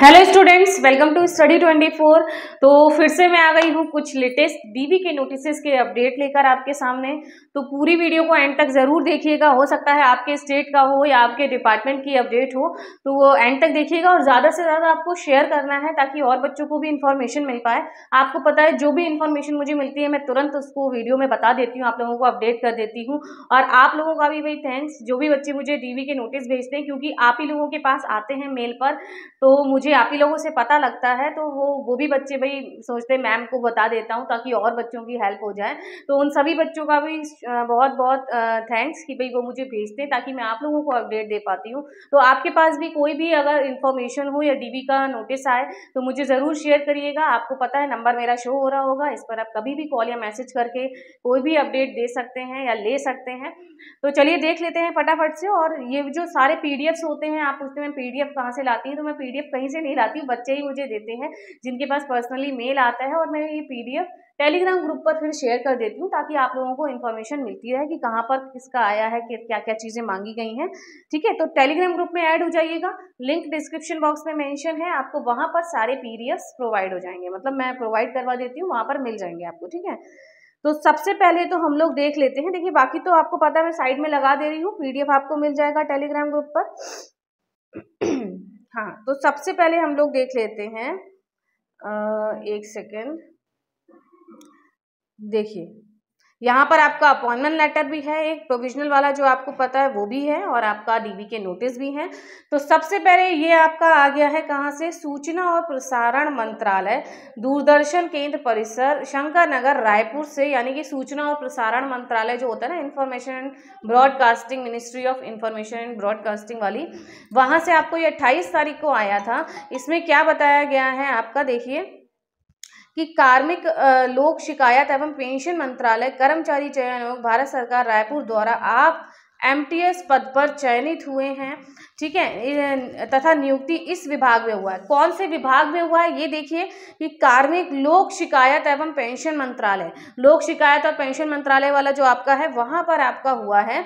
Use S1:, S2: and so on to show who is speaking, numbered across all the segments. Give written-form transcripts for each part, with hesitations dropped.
S1: Hello students, welcome to study 24। तो फिर से मैं आ गई हूँ कुछ लेटेस्ट डीवी के नोटिस के अपडेट लेकर आपके सामने। तो पूरी वीडियो को एंड तक जरूर देखिएगा। हो सकता है आपके स्टेट का हो या आपके डिपार्टमेंट की अपडेट हो, तो वो एंड तक देखिएगा और ज़्यादा से ज़्यादा आपको शेयर करना है ताकि और बच्चों को भी इन्फॉर्मेशन मिल पाए। आपको पता है जो भी इन्फॉर्मेशन मुझे मिलती है मैं तुरंत उसको वीडियो में बता देती हूँ, आप लोगों को अपडेट कर देती हूँ। और आप लोगों का भी भाई थैंक्स, जो भी बच्चे मुझे डीवी के नोटिस भेजते हैं, क्योंकि आप ही लोगों के पास आते हैं मेल पर, तो मुझे आप ही लोगों से पता लगता है। तो वो भी बच्चे भाई सोचते हैं मैम को बता देता हूँ ताकि और बच्चों की हेल्प हो जाए। तो उन सभी बच्चों का भी बहुत बहुत थैंक्स कि भाई वो मुझे भेजते हैं ताकि मैं आप लोगों को अपडेट दे पाती हूँ। तो आपके पास भी कोई भी अगर इन्फॉर्मेशन हो या डीवी का नोटिस आए तो मुझे ज़रूर शेयर करिएगा। आपको पता है नंबर मेरा शो हो रहा होगा, इस पर आप कभी भी कॉल या मैसेज करके कोई भी अपडेट दे सकते हैं या ले सकते हैं। तो चलिए देख लेते हैं फटाफट से। और ये जो सारे पीडीएफ्स होते हैं, आप पूछते हैं पीडीएफ कहाँ से लाती हैं, तो मैं पीडीएफ कहीं से नहीं लाती हूँ, बच्चे ही मुझे देते हैं जिनके पास पर्सनली मेल आता है। और मैं ये पीडीएफ टेलीग्राम ग्रुप पर फिर शेयर कर देती हूँ ताकि आप लोगों को इन्फॉर्मेशन मिलती रहे कि कहाँ पर किसका आया है, कि क्या क्या चीज़ें मांगी गई हैं। ठीक है, तो टेलीग्राम ग्रुप में ऐड हो जाइएगा, लिंक डिस्क्रिप्शन बॉक्स में मेंशन है, आपको वहाँ पर सारे पीडीएफ्स प्रोवाइड हो जाएंगे, मतलब मैं प्रोवाइड करवा देती हूँ, वहाँ पर मिल जाएंगे आपको। ठीक है, तो सबसे पहले तो हम लोग देख लेते हैं। देखिए बाकी तो आपको पता है मैं साइड में लगा दे रही हूँ, पीडीएफ आपको मिल जाएगा टेलीग्राम ग्रुप पर। हाँ, तो सबसे पहले हम लोग देख लेते हैं, एक सेकेंड, देखिए यहाँ पर आपका अपॉइंटमेंट लेटर भी है, एक प्रोविजनल वाला जो आपको पता है वो भी है, और आपका डीवी के नोटिस भी हैं। तो सबसे पहले ये आपका आ गया है कहाँ से, सूचना और प्रसारण मंत्रालय, दूरदर्शन केंद्र परिसर, शंकर नगर, रायपुर से। यानी कि सूचना और प्रसारण मंत्रालय जो होता है ना, information and broadcasting, ministry of information and broadcasting वाली, वहाँ से आपको ये 28 तारीख को आया था। इसमें क्या बताया गया है आपका, देखिए कि कार्मिक लोक शिकायत एवं पेंशन मंत्रालय, कर्मचारी चयन आयोग, भारत सरकार, रायपुर द्वारा आप एमटीएस पद पर चयनित हुए हैं। ठीक है, तथा नियुक्ति इस विभाग में हुआ है। कौन से विभाग में हुआ है ये देखिए कि कार्मिक लोक शिकायत एवं पेंशन मंत्रालय, लोक शिकायत और पेंशन मंत्रालय वाला जो आपका है वहां पर आपका हुआ है।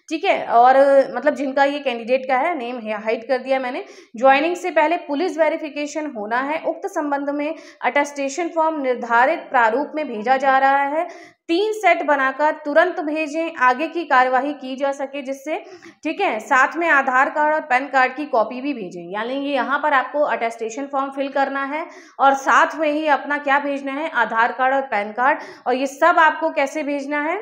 S1: ठीक है, और मतलब जिनका ये कैंडिडेट का है नेम है, हाइड कर दिया मैंने। ज्वाइनिंग से पहले पुलिस वेरिफिकेशन होना है। उक्त संबंध में अटेस्टेशन फॉर्म निर्धारित प्रारूप में भेजा जा रहा है। 3 सेट बनाकर तुरंत भेजें, आगे की कार्यवाही की जा सके जिससे। ठीक है, साथ में आधार कार्ड और पैन कार्ड की कॉपी भी भेजें। यानी कि यहाँ पर आपको अटेस्टेशन फॉर्म फिल करना है और साथ में ही अपना क्या भेजना है, आधार कार्ड और पैन कार्ड। और ये सब आपको कैसे भेजना है,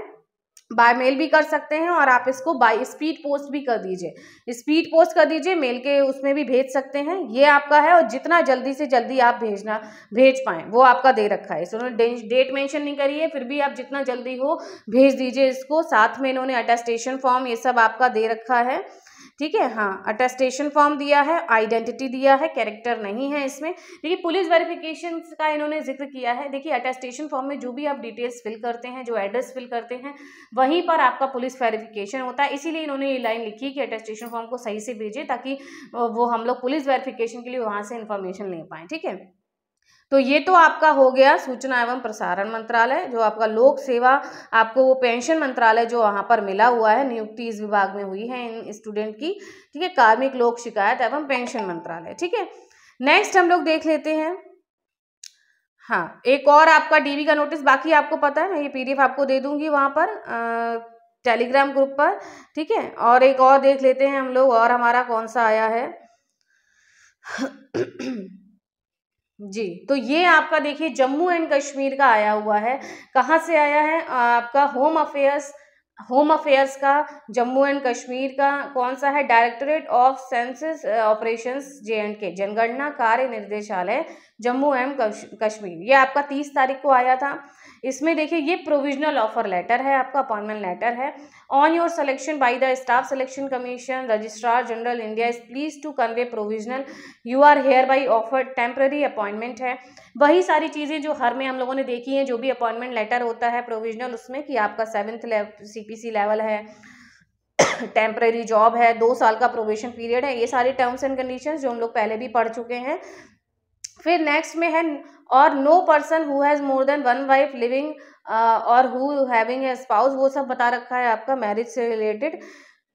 S1: बाय मेल भी कर सकते हैं, और आप इसको बाय स्पीड पोस्ट भी कर दीजिए, स्पीड पोस्ट कर दीजिए, मेल के उसमें भी भेज सकते हैं। ये आपका है, और जितना जल्दी से जल्दी आप भेज पाएँ वो आपका दे रखा है। इन्होंने डेट मेंशन नहीं करी है, फिर भी आप जितना जल्दी हो भेज दीजिए इसको। साथ में इन्होंने अटेस्टेशन फॉर्म ये सब आपका दे रखा है। ठीक है, हाँ, अटेस्टेशन फॉर्म दिया है, आइडेंटिटी दिया है, कैरेक्टर नहीं है इसमें। देखिए पुलिस वेरिफिकेशन का इन्होंने जिक्र किया है। देखिए अटेस्टेशन फॉर्म में जो भी आप डिटेल्स फिल करते हैं, जो एड्रेस फिल करते हैं, वहीं पर आपका पुलिस वेरिफिकेशन होता है। इसीलिए इन्होंने ये लाइन लिखी कि अटेस्टेशन फॉर्म को सही से भेजें ताकि वो हम लोग पुलिस वेरिफिकेशन के लिए वहाँ से इन्फॉर्मेशन ले पाएँ। ठीक है, तो ये तो आपका हो गया सूचना एवं प्रसारण मंत्रालय, जो आपका लोक सेवा, आपको वो पेंशन मंत्रालय जो वहाँ पर मिला हुआ है, नियुक्ति इस विभाग में हुई है इन स्टूडेंट की। ठीक है, कार्मिक लोक शिकायत एवं पेंशन मंत्रालय। ठीक है, नेक्स्ट हम लोग देख लेते हैं। हाँ, एक और आपका डीवी का नोटिस, बाकी आपको पता है मैं ये पीडीएफ आपको दे दूंगी वहाँ पर टेलीग्राम ग्रुप पर। ठीक है, और एक और देख लेते हैं हम लोग, और हमारा कौन सा आया है। जी, तो ये आपका देखिए जम्मू एंड कश्मीर का आया हुआ है। कहाँ से आया है, आपका होम अफेयर्स का, जम्मू एंड कश्मीर का। कौन सा है, directorate of census operations JNK, जनगणना कार्य निर्देशालय, जम्मू एंड कश्मीर। ये आपका 30 तारीख को आया था। इसमें देखिए ये प्रोविजनल ऑफर लेटर है, आपका अपॉइंटमेंट लेटर है। On your selection by the staff selection commission, registrar general India is please to convey provisional, you are hereby offered temporary appointment है। वही सारी चीज़ें जो हर में हम लोगों ने देखी हैं, जो भी अपॉइंटमेंट लेटर होता है प्रोविजनल, उसमें कि आपका 7th CPC लेवल है, टेम्पररी जॉब है, 2 साल का प्रोबेशन पीरियड है। ये सारी टर्म्स एंड कंडीशंस जो हम लोग पहले भी पढ़ चुके हैं। फिर नेक्स्ट में है, और no person who has more than 1 wife living or who having a spouse, वो सब बता रखा है आपका मैरिज से रिलेटेड।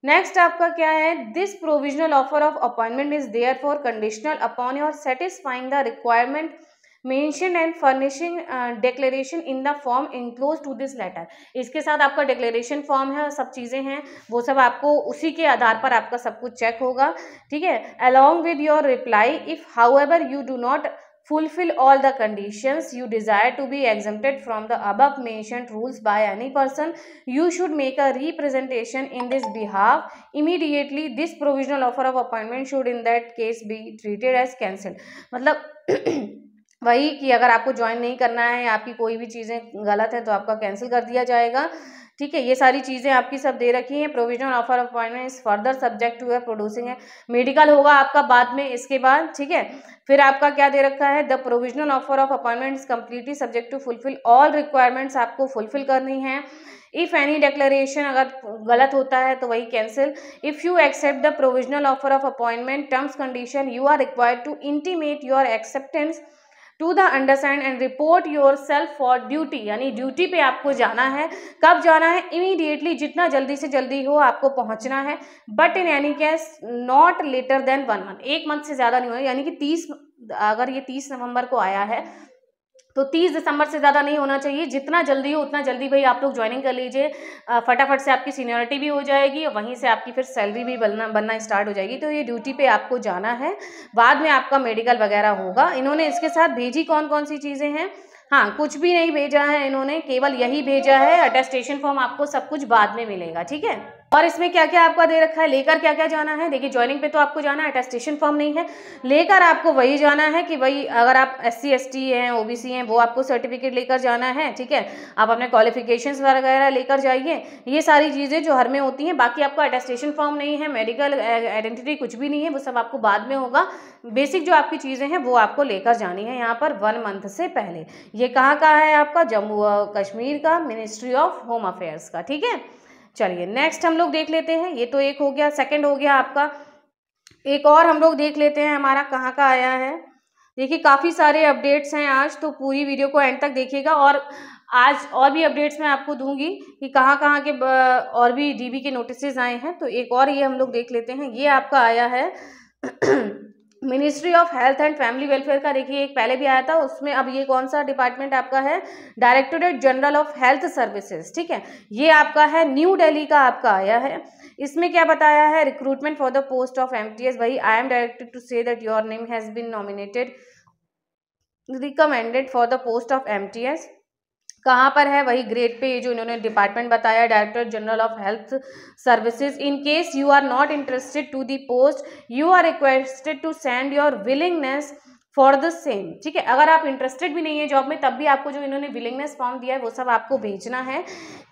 S1: नेक्स्ट आपका क्या है, this provisional offer of appointment is there for conditional upon your satisfying the requirement mention and furnishing declaration in the form enclose to this letter. इसके साथ आपका डिक्लेरेशन फॉर्म है, सब चीज़ें हैं, वो सब आपको उसी के आधार पर आपका सब कुछ चेक होगा, ठीक है। Along with your reply, if however you do not fulfill all the conditions you desire to be exempted from the above mentioned rules by any person, you should make a representation in this behalf immediately. This provisional offer of appointment should in that case be treated as cancelled। मतलब वही कि अगर आपको join नहीं करना है, आपकी कोई भी चीज़ें गलत है तो आपका कैंसिल कर दिया जाएगा, ठीक है। ये सारी चीज़ें आपकी सब दे रखी हैं। Provisional offer of appointment is further subject to producing है, मेडिकल होगा आपका बाद में इसके बाद, ठीक है। फिर आपका क्या दे रखा है, the provisional offer of appointment is completely subject to fulfil all requirements, आपको फुलफिल करनी है। इफ एनी डिक्लेरेशन अगर गलत होता है तो वही cancel. If you accept the provisional offer of appointment terms condition, you are required to intimate your acceptance to the undersigned and report yourself for duty, यानी duty पे आपको जाना है। कब जाना है, इमीडिएटली, जितना जल्दी से जल्दी हो आपको पहुंचना है। But in any case not later than 1 month, 1 month से ज़्यादा नहीं होगा, यानी कि 30, अगर ये 30 नवंबर को आया है तो 30 दिसंबर से ज़्यादा नहीं होना चाहिए। जितना जल्दी हो उतना जल्दी भाई आप लोग ज्वाइनिंग कर लीजिए, फटाफट से आपकी सीनियरिटी भी हो जाएगी और वहीं से आपकी फिर सैलरी भी बनना स्टार्ट हो जाएगी। तो ये ड्यूटी पे आपको जाना है, बाद में आपका मेडिकल वगैरह होगा। इन्होंने इसके साथ भेजी कौन कौन सी चीज़ें हैं, हाँ कुछ भी नहीं भेजा है इन्होंने, केवल यही भेजा है, अटेस्टेशन फॉर्म आपको सब कुछ बाद में मिलेगा, ठीक है। और इसमें क्या क्या आपका दे रखा है, लेकर क्या क्या जाना है। देखिए ज्वाइनिंग पे तो आपको जाना है, अटेस्टेशन फॉर्म नहीं है, लेकर आपको वही जाना है कि भाई अगर आप SC ST हैं, OBC हैं, वो आपको सर्टिफिकेट लेकर जाना है, ठीक है। आप अपने क्वालिफिकेशंस वगैरह लेकर जाइए, ये सारी चीज़ें जो हर में होती हैं। बाकी आपका अटेस्टेशन फॉर्म नहीं है, मेडिकल आइडेंटिटी कुछ भी नहीं है, वो सब आपको बाद में होगा। बेसिक जो आपकी चीज़ें हैं वो आपको लेकर जानी है यहाँ पर 1 मंथ से पहले। ये कहाँ का है आपका, जम्मू कश्मीर का मिनिस्ट्री ऑफ होम अफेयर्स का, ठीक है। चलिए नेक्स्ट हम लोग देख लेते हैं, ये तो एक हो गया, सेकंड हो गया आपका। एक और हम लोग देख लेते हैं हमारा कहाँ का आया है। देखिए काफ़ी सारे अपडेट्स हैं आज, तो पूरी वीडियो को एंड तक देखिएगा। और आज और भी अपडेट्स मैं आपको दूंगी कि कहाँ कहाँ के और भी DB के नोटिसेज आए हैं। तो एक और ये हम लोग देख लेते हैं, ये आपका आया है ministry of health and family welfare का। देखिए एक पहले भी आया था उसमें, अब ये कौन सा डिपार्टमेंट आपका है, directorate general of health services, ठीक है। ये आपका है न्यू दिल्ली का आपका आया है। इसमें क्या बताया है, recruitment for the post of MTS, भाई I am directed to say that your name has been nominated recommended for the post of MTS। कहाँ पर है, वही ग्रेड पे जो इन्होंने डिपार्टमेंट बताया, director general of health services. In case you are not interested to the post, you are requested to send your willingness for the same, ठीक है। अगर आप इंटरेस्टेड भी नहीं है जॉब में, तब भी आपको जो इन्होंने विलिंगनेस फॉर्म दिया है वो सब आपको भेजना है,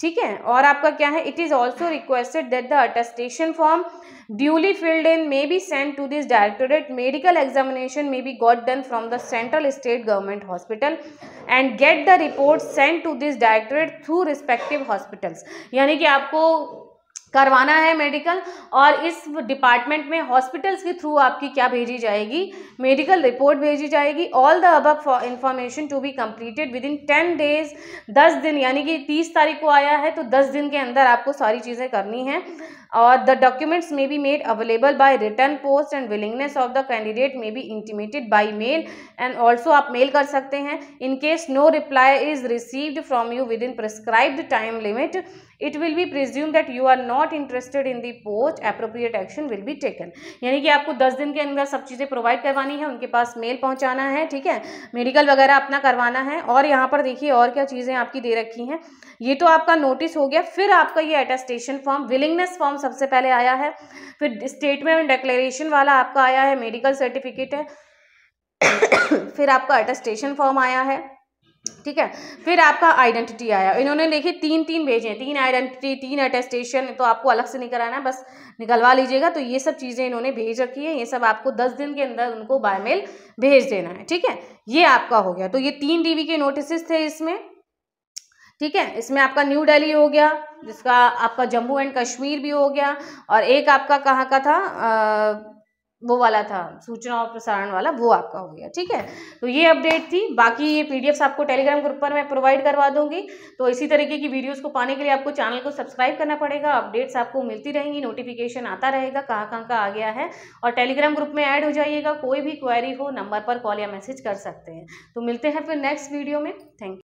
S1: ठीक है। और आपका क्या है, it is also requested that the attestation form duly filled in may be sent to this directorate. Medical examination may be got done from the central state government hospital and get the report sent to this directorate through respective hospitals। यानी कि आपको करवाना है medical, और इस department में hospitals के through आपकी क्या भेजी जाएगी, मेडिकल रिपोर्ट भेजी जाएगी। All the above information to be completed within 10 days, 10 दिन, यानी कि 30 तारीख को आया है तो 10 दिन के अंदर आपको सारी चीज़ें करनी हैं। और the documents may be made available by return post and willingness of the candidate may be intimated by mail and also आप मेल कर सकते हैं। In case no reply is received from you within prescribed time limit, it will be presumed that you are not interested in the post, appropriate action will be taken। यानी कि आपको 10 दिन के अंदर सब चीज़ें प्रोवाइड करवानी है, उनके पास मेल पहुंचाना है, ठीक है, मेडिकल वगैरह अपना करवाना है। और यहाँ पर देखिए और क्या चीज़ें आपकी दे रखी हैं, ये तो आपका नोटिस हो गया। फिर आपका ये अटेस्टेशन फॉर्म, विलिंगनेस फॉर्म सबसे पहले आया है, फिर स्टेटमेंट डिक्लेरेशन वाला आपका आया है, मेडिकल सर्टिफिकेट है, फिर आपका अटेस्टेशन फॉर्म आया है, ठीक है, फिर आपका आइडेंटिटी आया। इन्होंने देखिए 3 भेजे, 3 आइडेंटिटी, 3 अटेस्टेशन, तो आपको अलग से नहीं कराना है, बस निकलवा लीजिएगा। तो ये सब चीज़ें इन्होंने भेज रखी है, ये सब आपको 10 दिन के अंदर उनको बाय मेल भेज देना है, ठीक है। ये आपका हो गया। तो ये 3 DB के नोटिस थे इसमें, ठीक है। इसमें आपका न्यू दिल्ली हो गया, जिसका आपका जम्मू एंड कश्मीर भी हो गया, और एक आपका कहाँ का था, वो वाला था, सूचना और प्रसारण वाला, वो आपका हो गया। ठीक है, तो ये अपडेट थी। बाकी ये पीडीएफ्स आपको टेलीग्राम ग्रुप पर मैं प्रोवाइड करवा दूंगी। तो इसी तरीके की वीडियोस को पाने के लिए आपको चैनल को सब्सक्राइब करना पड़ेगा। अपडेट्स आपको मिलती रहेंगी, नोटिफिकेशन आता रहेगा कहाँ कहाँ का आ गया है। और टेलीग्राम ग्रुप में ऐड हो जाइएगा। कोई भी क्वेरी हो नंबर पर कॉल या मैसेज कर सकते हैं। तो मिलते हैं फिर नेक्स्ट वीडियो में। Thank you.